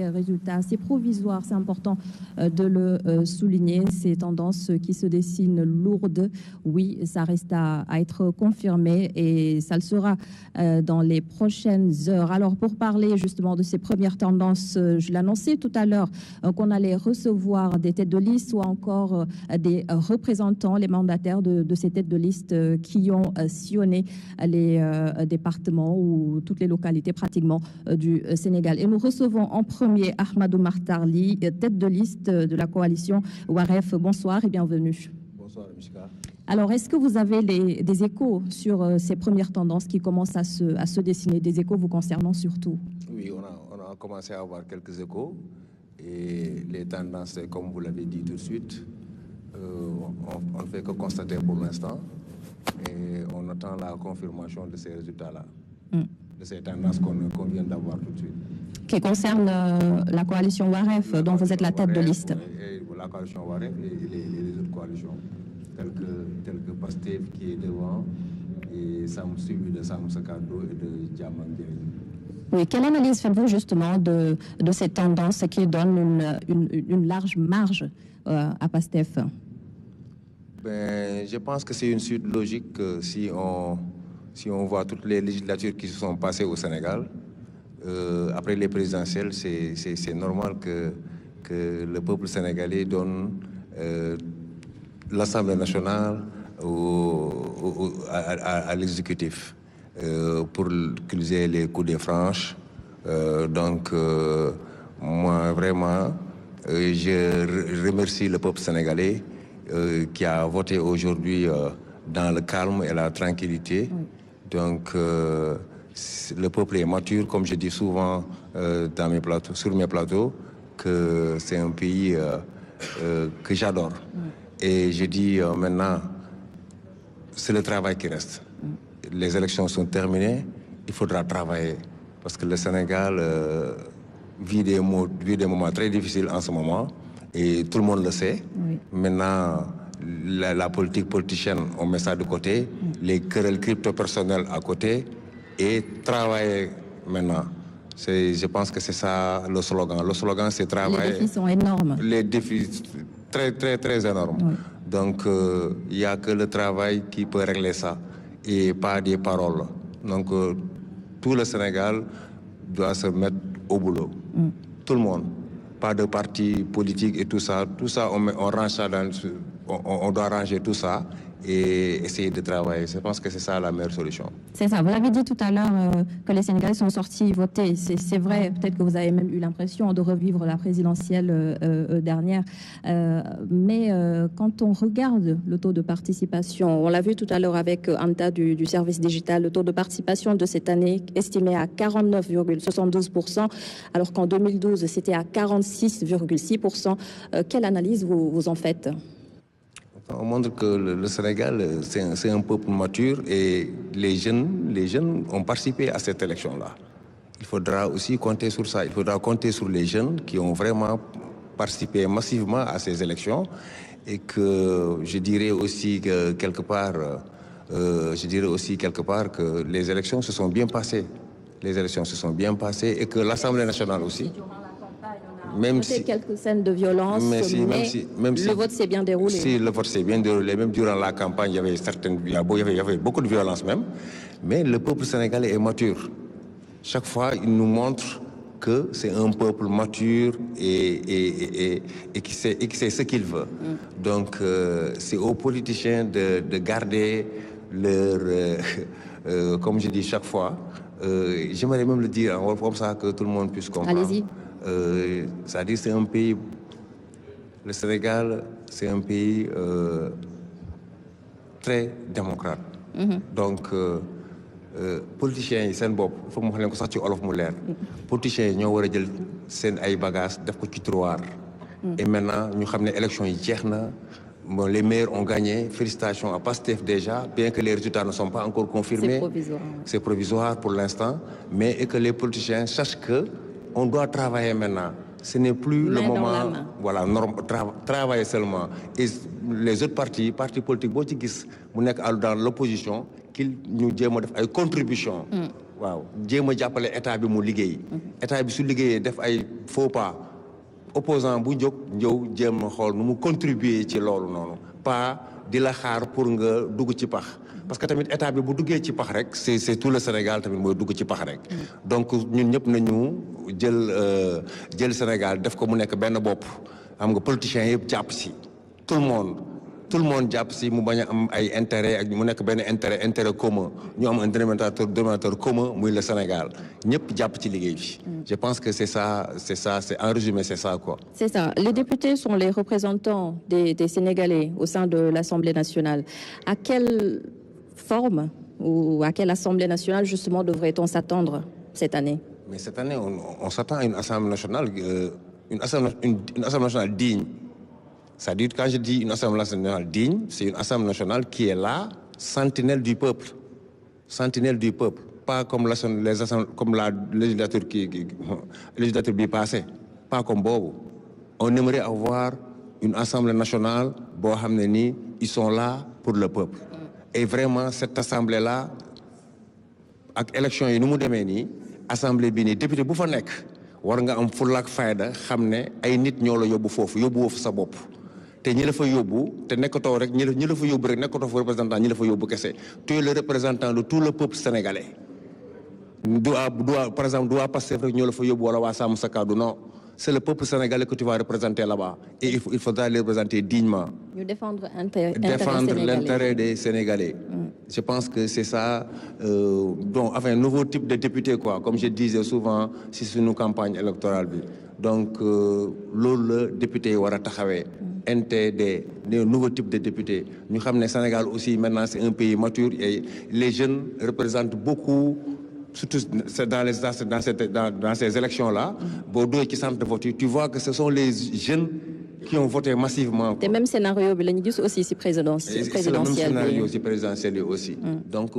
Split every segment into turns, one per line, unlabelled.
Résultats assez provisoires, c'est important de le souligner. Ces tendances qui se dessinent lourdes, oui, ça reste à être confirmé et ça le sera dans les prochaines heures. Alors pour parler justement de ces premières tendances, je l'annonçais tout à l'heure qu'on allait recevoir des têtes de liste ou encore des représentants, les mandataires de ces têtes de liste qui ont sillonné les départements ou toutes les localités pratiquement du Sénégal. Et nous recevons en premier Ahmadou Makhtar Ly, tête de liste de la coalition Waref. Bonsoir et bienvenue.
Bonsoir, Mishka.
Alors, est-ce que vous avez des échos sur ces premières tendances qui commencent à se dessiner, des échos vous concernant surtout?
Oui, on a commencé à avoir quelques échos et les tendances, comme vous l'avez dit tout de suite, on ne fait que constater pour l'instant et on attend la confirmation de ces résultats-là, de ces tendances qu'on vient d'avoir tout de suite.
Qui concerne la coalition Waref, dont vous êtes la tête de liste.
Et la coalition Waref et les autres coalitions, telles que Pastef qui est devant, et suivi de Sam Sakado et de Diamandé.
Oui, quelle analyse faites-vous justement de ces tendances qui donnent une large marge à Pastef?
Je pense que c'est une suite logique si on voit toutes les législatures qui se sont passées au Sénégal. Après les présidentielles, c'est normal que le peuple sénégalais donne l'Assemblée nationale à l'exécutif pour qu'ils aient les coups de franche. Moi, vraiment, je remercie le peuple sénégalais qui a voté aujourd'hui dans le calme et la tranquillité. Donc, le peuple est mature, comme je dis souvent sur mes plateaux, que c'est un pays que j'adore. Et je dis maintenant, c'est le travail qui reste. Les élections sont terminées, il faudra travailler. Parce que le Sénégal vit des moments très difficiles en ce moment, et tout le monde le sait. Oui. Maintenant, la politique politicienne, on met ça de côté, les querelles crypto-personnelles à côté, et travailler maintenant. Je pense que c'est ça le slogan. Le slogan, c'est travailler.
Les défis sont énormes.
Les défis très, très, très énormes. Oui. Donc, il n'y a que le travail qui peut régler ça, et pas des paroles. Donc, tout le Sénégal doit se mettre au boulot. Tout le monde. Pas de parti politique et tout ça. Tout ça, on range ça on doit ranger tout ça et essayer de travailler. Je pense que c'est ça la meilleure solution.
C'est ça. Vous l'avez dit tout à l'heure que les Sénégalais sont sortis voter. C'est vrai. Peut-être que vous avez même eu l'impression de revivre la présidentielle dernière. Mais quand on regarde le taux de participation, on l'a vu tout à l'heure avec Anta du service digital, le taux de participation de cette année estimé à 49,72%, alors qu'en 2012, c'était à 46,6%. Quelle analyse vous en faites?
On montre que le Sénégal, c'est un peuple mature et les jeunes ont participé à cette élection-là. Il faudra aussi compter sur ça. Il faudra compter sur les jeunes qui ont vraiment participé massivement à ces élections et que je dirais aussi que quelque part que les élections se sont bien passées. Les élections se sont bien passées et que l'Assemblée nationale aussi.
Même si quelques scènes de violence, le vote s'est bien déroulé.
Si le vote s'est bien déroulé, même durant la campagne, il y avait beaucoup de violence même. Mais le peuple sénégalais est mature. Chaque fois, il nous montre que c'est un peuple mature et qui sait ce qu'il veut. Donc, c'est aux politiciens de garder leur... comme je dis chaque fois, j'aimerais même le dire en comme ça que tout le monde puisse comprendre.
Allez-y.
C'est-à-dire c'est un pays, le Sénégal, c'est un pays très démocrate. Donc, politiciens yi seen bopp il faut mu wax leen ko sax ci olof mu leer politiciens yi ñoo war a jël seen ay bagages def ko ci tiroir. Et maintenant ñu xam ne élection yi jeex na. Bon, les meilleurs ont gagné. Félicitations à Pastef déjà, bien que les résultats ne sont pas encore confirmés.
C'est provisoire.
C'est provisoire pour l'instant, mais et que les politiciens sachent que on doit travailler maintenant. Ce n'est plus le moment. Voilà, travailler seulement. Et les autres partis politiques, boo ci gis mu nekk dans l'opposition, qu'ils ñu jéem a def ay contributions waaw jéem a jàppale état bi mu liggéey. état bi su liggéeyee def ay faux pas opposant bu jóg ñëw jéem a xool nu mu contribuer ci loolu noonu pas di la xaar pour nga dugg ci pax. parce que tamit état bi bu duggee ci pax rek c'est tout le Sénégal tamit mooy dugg ci pax rek. donc ñun ñëpp nañu jël Sénégal def ko mu nekk benn bopp xam nga politiciens yëpp jàpp si tout le monde jàpp si mu bañ a am ay intérêt ak mu nekk benn intérêt commun ñu am un dénominateur commun muy le Sénégal ñëpp jàpp ci liggéey bi. je pense que c'est ça c'est en résumé c'est ça quoi.
C'est ça. Les députés sont les représentants des Sénégalais au sein de l'Assemblée nationale. À quelle forme ou à quelle Assemblée nationale justement devrait-on s'attendre cette année?
Mais cette année on s'attend à une Assemblée nationale une Assemblée nationale digne. C'est-à-dire, quand je dis une Assemblée nationale digne, c'est une Assemblée nationale qui est là, sentinelle du peuple. Sentinelle du peuple. Pas comme la législature qui passée. Pas comme Bobo. On aimerait avoir une Assemblée nationale, ils sont là pour le peuple. Et vraiment, cette Assemblée-là, avec l'élection, nous avons Assemblée bini député bu fa nek war nga am fulak fayda xamné ay nit ñoo la yobbu fofu sa bop té ñi la fa yobbu té nekkato rek ñi la fa yobbu rek nekkato fa représentant ñi la fa yobbu kessé tu es le représentant de tout le peuple sénégalais par exemple doit passer rek ñoo la fa yobbu wala wa sam sa kaddu non c'est le peuple sénégalais que tu vas représenter là-bas et il faudra les représenter dignement.
Défendre
l'intérêt des Sénégalais. Je pense que c'est ça, un nouveau type de député, quoi. Comme je disais souvent, c'est une campagne électorale. Donc, le député Wara Tahawe, NTD, un nouveau type de député. Nous savons que le Sénégal aussi, maintenant, c'est un pays mature et les jeunes représentent beaucoup. Surtout dans ces élections-là, Bordeaux qui centre de vote, tu vois que ce sont les jeunes qui ont voté massivement.
C'est le même scénario, aussi si présidentiel.
C'est le même scénario aussi présidentiel aussi. Donc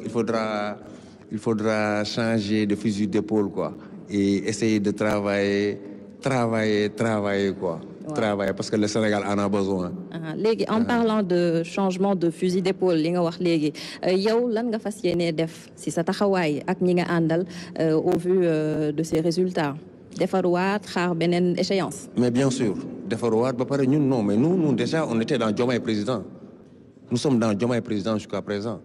il faudra changer de fusil d'épaule quoi et essayer de travailler quoi. Ouais. Travailler parce que le Sénégal en a besoin.
En parlant de changement de fusil d'épaule, li nga wax légui yow lan nga fas yéné def ci sa taxaway ak ñi nga andal au vu de ces résultats defarwaat xaar benen échéance.
Mais bien sûr defarwaat ba paré ñun non mais nous déjà on était dans Diomaye président. Nous sommes dans Diomaye président jusqu'à présent.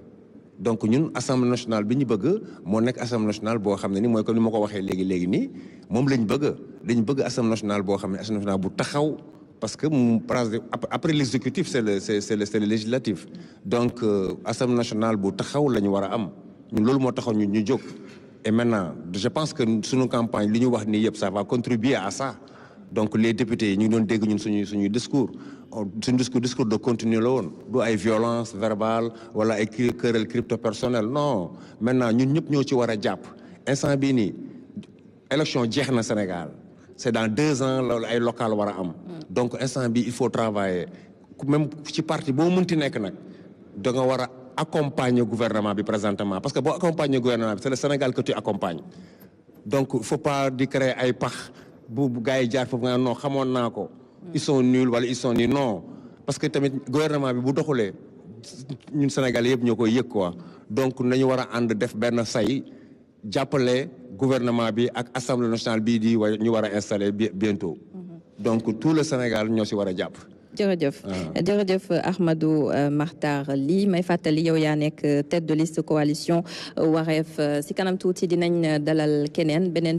Donc ñun Assemblée nationale bi ñu bëgg mo nek Assemblée nationale bo xamné ni moy comme ni mako waxé légui ni mom lañ bëgg Assemblée nationale bo xamné Assemblée nationale bu taxaw parce que après l'exécutif c'est le législatif. Donc Assemblée nationale bu taxaw lañ wara am ñun lolu mo taxaw ñu jóg. Et maintenant je pense que suñu campagne li ñu wax ni yépp ça va contribuer à ça. Donc les députés ñu doon dégg ñun suñu discours discours de continu la woon du ay violence verbale wala ay querelle crypto personnel non maintenant ñun ñëpp ñoo ci war a jàpp instant bii nii élection jeex na Sénégal c'est dans 2 ans loolu ay local war a am donc instant bi il faut travailler même ci parti boo mënti nekk nag da nga war a accompagner gouvernement bi présentement parce que boo accompagner gouvernement bi c'est le Sénégal que tu accompagnes donc il faut pas di créer ay pax bu gars yi jaar foofu nga non xamoon naa ko ils sont nuls wala ils sont nuls non parce que tamit gouvernement bi bu doxulee ñun Sénégalais yëpp ñoo koy yëg quoi donc nañu war a ànd def benn say jàppale gouvernement bi ak assemblée nationale bii di ñu war a installer bientôt donc tout le Sénégal ñoo si war a jàpp.
jërëjëf Ahmadou Makhtar Ly may fàttali yow yaa nekk tête de liste coalition Wareef si kanam tuuti dinañ dalal keneen beneen